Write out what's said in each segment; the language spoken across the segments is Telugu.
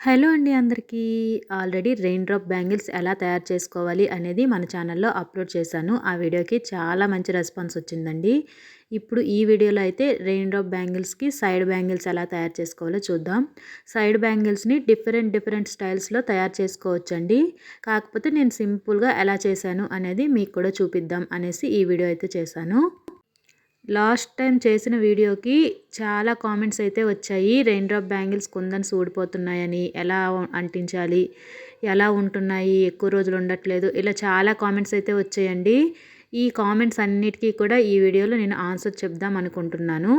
హలో అండి అందరికీ. ఆల్రెడీ రెయిన్ డ్రాప్ బ్యాంగిల్స్ ఎలా తయారు చేసుకోవాలి అనేది మన ఛానల్లో అప్లోడ్ చేశాను. ఆ వీడియోకి చాలా మంచి రెస్పాన్స్ వచ్చిందండి. ఇప్పుడు ఈ వీడియోలో అయితే రెయిన్ డ్రాప్ బ్యాంగిల్స్కి సైడ్ బ్యాంగిల్స్ ఎలా తయారు చేసుకోవాలో చూద్దాం. సైడ్ బ్యాంగిల్స్ని డిఫరెంట్ స్టైల్స్లో తయారు చేసుకోవచ్చండి. కాకపోతే నేను సింపుల్గా ఎలా చేశాను అనేది మీకు కూడా చూపిద్దాం అనేసి ఈ వీడియో అయితే చేశాను. లాస్ట్ టైం చేసిన వీడియోకి చాలా కామెంట్స్ అయితే వచ్చాయి. రెయిన్ డ్రాప్ బ్యాంగిల్స్ కుందన్స్ ఊడిపోతున్నాయని, ఎలా అంటించాలి, ఎలా ఉంటున్నాయి, ఎక్కువ రోజులు ఉండట్లేదు, ఇలా చాలా కామెంట్స్ అయితే వచ్చాయండి. ఈ కామెంట్స్ అన్నిటికీ కూడా ఈ వీడియోలో నేను ఆన్సర్ చెప్దాం అనుకుంటున్నాను.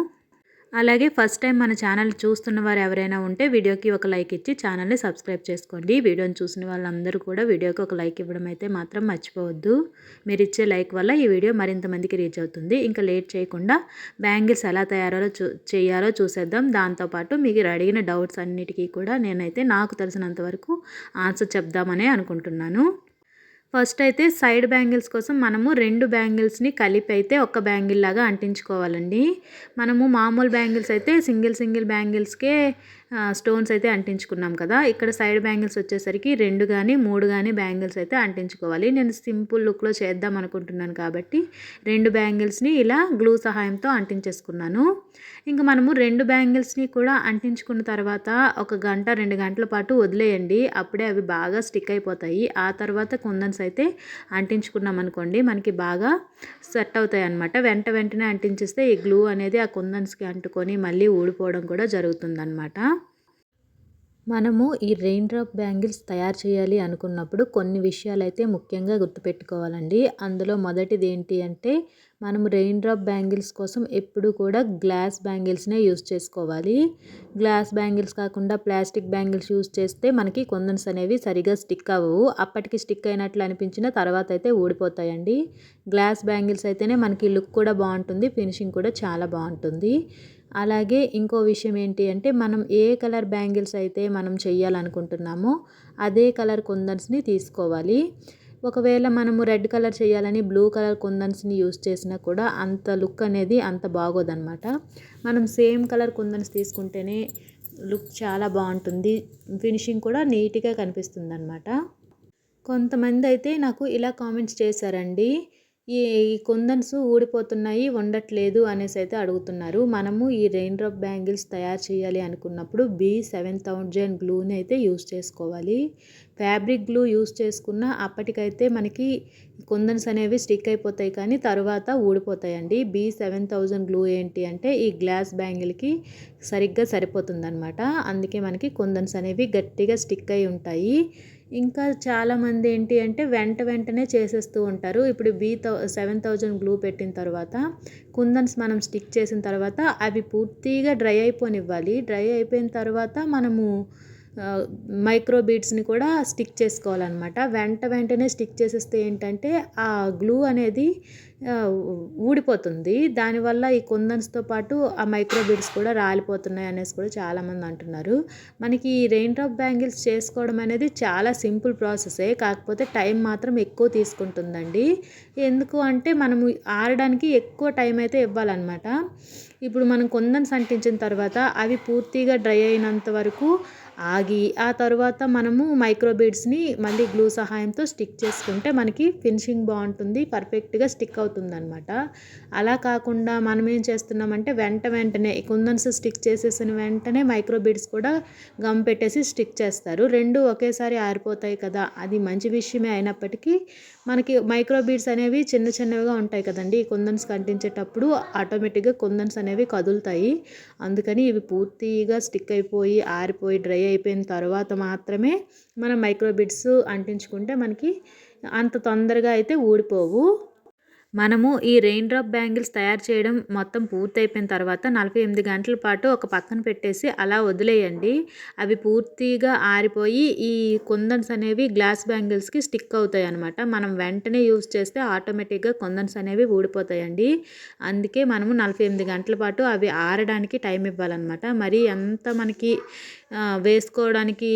అలాగే ఫస్ట్ టైం మన ఛానల్ చూస్తున్న వారు ఎవరైనా ఉంటే వీడియోకి ఒక లైక్ ఇచ్చి ఛానల్ని సబ్స్క్రైబ్ చేసుకోండి. వీడియోని చూసిన వాళ్ళందరూ కూడా వీడియోకి ఒక లైక్ ఇవ్వడం అయితే మాత్రం మర్చిపోవద్దు. మీరు ఇచ్చే లైక్ వల్ల ఈ వీడియో మరింత మందికి రీచ్ అవుతుంది. ఇంకా లేట్ చేయకుండా బ్యాంగిల్స్ ఎలా చేయాలో చూసేద్దాం. దాంతోపాటు మీకు అడిగిన డౌట్స్ అన్నిటికీ కూడా నేనైతే నాకు తెలిసినంత వరకు ఆన్సర్ చెప్దామనే అనుకుంటున్నాను. ఫస్ట్ అయితే సైడ్ బ్యాంగిల్స్ కోసం మనము 2 బ్యాంగిల్స్ని కలిపి అయితే ఒక బ్యాంగిల్ లాగా అంటించుకోవాలండి. మనము మామూలు బ్యాంగిల్స్ అయితే సింగిల్ బ్యాంగిల్స్కే స్టోన్స్ అయితే అంటించుకున్నాం కదా. ఇక్కడ సైడ్ బ్యాంగిల్స్ వచ్చేసరికి 2 కానీ 3 కానీ బ్యాంగిల్స్ అయితే అంటించుకోవాలి. నేను సింపుల్ లుక్లో చేద్దాం అనుకుంటున్నాను కాబట్టి 2 బ్యాంగిల్స్ని ఇలా గ్లూ సహాయంతో అంటించేసుకున్నాను. ఇంకా మనము 2 బ్యాంగిల్స్ని కూడా అంటించుకున్న తర్వాత ఒక గంట 2 గంటల పాటు వదిలేయండి. అప్పుడే అవి బాగా స్టిక్ అయిపోతాయి. ఆ తర్వాత కుందన్స్ అయితే అంటించుకున్నాం అనుకోండి మనకి బాగా సెట్ అవుతాయి అన్నమాట. వెంటనే అంటించేస్తే ఈ గ్లూ అనేది ఆ కుందన్స్కి అంటుకొని మళ్ళీ ఊడిపోవడం కూడా జరుగుతుందన్నమాట. మనము ఈ రెయిన్ డ్రాప్ బ్యాంగిల్స్ తయారు చేయాలి అనుకున్నప్పుడు కొన్ని విషయాలైతే ముఖ్యంగా గుర్తుపెట్టుకోవాలండి. అందులో మొదటిది ఏంటి అంటే మనము రెయిన్ డ్రాప్ బ్యాంగిల్స్ కోసం ఎప్పుడు కూడా గ్లాస్ బ్యాంగిల్స్నే యూస్ చేసుకోవాలి. గ్లాస్ బ్యాంగిల్స్ కాకుండా ప్లాస్టిక్ బ్యాంగిల్స్ యూస్ చేస్తే మనకి కుందన్స్ అనేవి సరిగా స్టిక్ అవ్వవు. అప్పటికి స్టిక్ అయినట్లు అనిపించిన తర్వాత అయితే ఊడిపోతాయండి. గ్లాస్ బ్యాంగిల్స్ అయితేనే మనకి లుక్ కూడా బాగుంటుంది, ఫినిషింగ్ కూడా చాలా బాగుంటుంది. అలాగే ఇంకో విషయం ఏంటి అంటే మనం ఏ కలర్ బ్యాంగిల్స్ అయితే మనం చేయాలనుకుంటున్నామో అదే కలర్ కుందన్స్ని తీసుకోవాలి. ఒకవేళ మనము రెడ్ కలర్ చేయాలని బ్లూ కలర్ కుందన్స్ని యూస్ చేసినా కూడా అంత లుక్ అనేది అంత బాగోదన్నమాట. మనం సేమ్ కలర్ కుందన్స్ తీసుకుంటేనే లుక్ చాలా బాగుంటుంది, ఫినిషింగ్ కూడా నీట్గా కనిపిస్తుంది అన్నమాట. కొంతమంది అయితే నాకు ఇలా కామెంట్స్ చేశారండి, ఈ కుందన్స్ ఊడిపోతున్నాయి, ఉండట్లేదు అనేసి అయితే అడుగుతున్నారు. మనము ఈ రెయిన్ డ్రాప్ బ్యాంగిల్స్ తయారు చేయాలి అనుకున్నప్పుడు B7000 గ్లూని అయితే యూస్ చేసుకోవాలి. ఫ్యాబ్రిక్ గ్లూ యూస్ చేసుకున్న అప్పటికైతే మనకి కుందన్స్ అనేవి స్టిక్ అయిపోతాయి కానీ తర్వాత ఊడిపోతాయండి. B7000 గ్లూ ఏంటి అంటే ఈ గ్లాస్ బ్యాంగిల్కి సరిగ్గా సరిపోతుందన్నమాట. అందుకే మనకి కుందన్స్ అనేవి గట్టిగా స్టిక్ అయి ఉంటాయి. ఇంకా చాలామంది ఏంటి అంటే వెంటనే చేసేస్తూ ఉంటారు. ఇప్పుడు 7000 గ్లూ పెట్టిన తర్వాత కుందన్స్ మనం స్టిక్ చేసిన తర్వాత అవి పూర్తిగా డ్రై అయిపోనివ్వాలి. డ్రై అయిపోయిన తర్వాత మనము మైక్రో బీడ్స్ని కూడా స్టిక్ చేసుకోవాలన్నమాట. వెంటనే స్టిక్ చేసేస్తే ఏంటంటే ఆ గ్లూ అనేది ఊడిపోతుంది. దానివల్ల ఈ కుందన్స్తో పాటు ఆ మైక్రో బీడ్స్ కూడా రాలిపోతున్నాయి అనేసి కూడా చాలామంది అంటున్నారు. మనకి ఈ రెయిన్ డ్రాప్ బ్యాంగిల్స్ చేసుకోవడం అనేది చాలా సింపుల్ ప్రాసెసే, కాకపోతే టైం మాత్రం ఎక్కువ తీసుకుంటుందండి. ఎందుకు అంటే మనము ఆరడానికి ఎక్కువ టైం అయితే ఇవ్వాలన్నమాట. ఇప్పుడు మనం కుందన్స్ అంటించిన తర్వాత అవి పూర్తిగా డ్రై అయినంత వరకు ఆగి ఆ తర్వాత మనము మైక్రో బీడ్స్ని మళ్ళీ గ్లూ సహాయంతో స్టిక్ చేసుకుంటే మనకి ఫినిషింగ్ బాగుంటుంది, పర్ఫెక్ట్గా స్టిక్ అవుతుందన్నమాట. అలా కాకుండా మనం ఏం చేస్తున్నామంటే వెంటనే కుందన్స్ స్టిక్ చేసేసిన వెంటనే మైక్రో బీడ్స్ కూడా గమ్ పెట్టేసి స్టిక్ చేస్తారు. రెండు ఒకేసారి ఆరిపోతాయి కదా. అది మంచి విషయమే అయినప్పటికీ మనకి మైక్రో బీడ్స్ అనేవి చిన్నవిగా ఉంటాయి కదండి. ఈ కుందన్స్ అంటించేటప్పుడు ఆటోమేటిక్గా కుందన్స్ అనేవి కదులుతాయి. అందుకని ఇవి పూర్తిగా స్టిక్ అయిపోయి ఆరిపోయి డ్రై అయిపోయిన తర్వాత మాత్రమే మనం మైక్రో బిడ్స్ అంటించుకుంటే మనకి అంత తొందరగా అయితే ఊడిపోవు. మనము ఈ రెయిన్ డ్రాప్ బ్యాంగిల్స్ తయారు చేయడం మొత్తం పూర్తయిపోయిన తర్వాత 48 గంటల పాటు ఒక పక్కన పెట్టేసి అలా వదిలేయండి. అవి పూర్తిగా ఆరిపోయి ఈ కుందన్స్ అనేవి గ్లాస్ బ్యాంగిల్స్కి స్టిక్ అవుతాయి అన్నమాట. మనం వెంటనే యూస్ చేస్తే ఆటోమేటిక్గా కుందన్స్ అనేవి ఊడిపోతాయండి. అందుకే మనము 48 గంటల పాటు అవి ఆరడానికి టైం ఇవ్వాలన్నమాట. మరి ఎంత మనకి వేసుకోవడానికి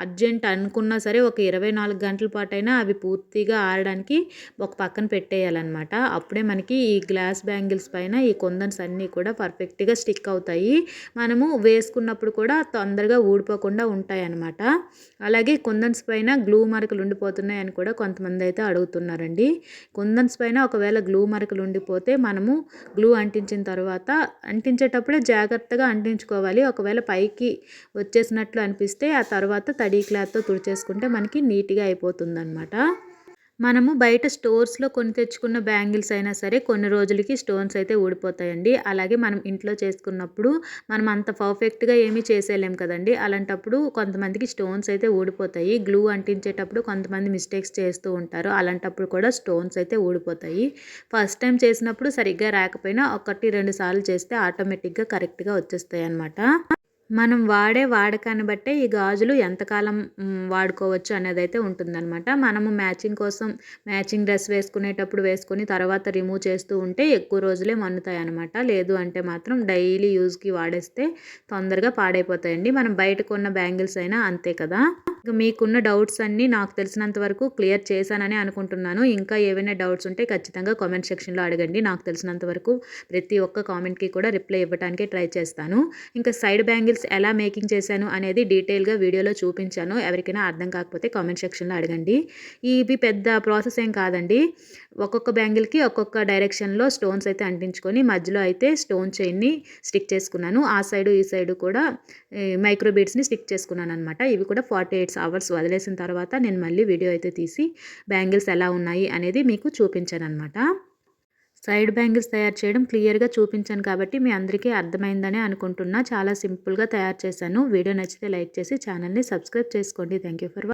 అర్జెంట్ అనుకున్నా సరే ఒక 24 గంటల పాటైనా అవి పూర్తిగా ఆరడానికి ఒక పక్కన పెట్టేయాలన్నమాట. అప్పుడే మనకి ఈ గ్లాస్ బ్యాంగిల్స్ పైన ఈ కుందన్స్ అన్నీ కూడా పర్ఫెక్ట్‌గా స్టిక్ అవుతాయి. మనము వేసుకున్నప్పుడు కూడా తొందరగా ఊడిపోకుండా ఉంటాయన్నమాట. అలాగే కుందన్స్ పైన గ్లూ మరకలు ఉండిపోతున్నాయని కూడా కొంతమంది అయితే అడుగుతున్నారండి. కుందన్స్ పైన ఒకవేళ గ్లూ మరకలు ఉండిపోతే మనము గ్లూ అంటించిన తర్వాత అంటించేటప్పుడే జాగ్రత్తగా అంటించుకోవాలి. ఒకవేళ పైకి వచ్చేసినట్లు అనిపిస్తే ఆ తర్వాత తడి క్లాత్‌తో తుడిచేసుకుంటే మనకి నీట్‌గా అయిపోతుందనమాట. మనము బయట స్టోర్స్‌లో కొని తెచ్చుకున్న బ్యాంగిల్స్ అయినా సరే కొన్ని రోజులకి స్టోన్స్ అయితే ఊడిపోతాయండి. అలాగే మనం ఇంట్లో చేసుకున్నప్పుడు మనం అంత పర్ఫెక్ట్‌గా ఏమీ చేసేయలేం కదండీ! అలాంటప్పుడు కొంతమందికి స్టోన్స్ అయితే ఊడిపోతాయి. గ్లూ అంటించేటప్పుడు కొంతమంది మిస్టేక్స్ చేస్తూ ఉంటారు. అలాంటప్పుడు కూడా స్టోన్స్ అయితే ఊడిపోతాయి. ఫస్ట్ టైం చేసినప్పుడు సరిగ్గా రాకపోయినా 1, 2 సార్లు చేస్తే ఆటోమేటిక్‌గా కరెక్ట్‌గా వచ్చేస్తాయన్నమాట. మనం వాడే వాడకాన్ని బట్టే ఈ గాజులు ఎంతకాలం వాడుకోవచ్చు అనేదైతే ఉంటుందన్నమాట. మనము మ్యాచింగ్ కోసం మ్యాచింగ్ డ్రెస్ వేసుకునేటప్పుడు వేసుకొని తర్వాత రిమూవ్ చేస్తూ ఉంటే ఎక్కువ రోజులే మన్నుతాయన్నమాట. లేదు అంటే మాత్రం డైలీ యూజ్‌కి వాడేస్తే తొందరగా పాడైపోతాయండి. మనం బయట కొన్న బ్యాంగిల్స్ అయినా అంతే కదా! ఇక మీకున్న డౌట్స్ అన్నీ నాకు తెలిసినంత వరకు క్లియర్ చేశానని అనుకుంటున్నాను. ఇంకా ఏవైనా డౌట్స్ ఉంటే ఖచ్చితంగా కామెంట్ సెక్షన్‌లో అడగండి. నాకు తెలిసినంత వరకు ప్రతి ఒక్క కామెంట్‌కి కూడా రిప్లై ఇవ్వడానికే ట్రై చేస్తాను. ఇంకా సైడ్ బ్యాంగిల్స్ ఎలా మేకింగ్ చేశాను అనేది డీటెయిల్‌గా వీడియోలో చూపించాను. ఎవరికైనా అర్థం కాకపోతే కామెంట్ సెక్షన్‌లో అడగండి. ఇవి పెద్ద ప్రాసెస్ ఏం కాదండి. ఒక్కొక్క బ్యాంగిల్‌కి ఒక్కొక్క డైరెక్షన్‌లో స్టోన్స్ అయితే అంటించుకొని మధ్యలో అయితే స్టోన్ చైన్‌ని స్టిక్ చేసుకున్నాను. ఆ సైడు ఈ సైడు కూడా మైక్రో బీడ్స్‌ని స్టిక్ చేసుకున్నాననమాట. ఇవి కూడా 48 అవర్స్ వదిలేసిన తర్వాత నేను మళ్ళీ వీడియో అయితే తీసి బ్యాంగిల్స్ ఎలా ఉన్నాయి అనేది మీకు చూపించాననమాట. సైడ్ బ్యాంగిల్స్ తయారు చేయడం క్లియర్‌గా చూపించాను కాబట్టి మీ అందరికీ అర్థమైందనే అనుకుంటున్నా. చాలా సింపుల్‌గా తయారు చేశాను. వీడియో నచ్చితే లైక్ చేసి ఛానల్‌ని సబ్స్క్రైబ్ చేసుకోండి. Thank you for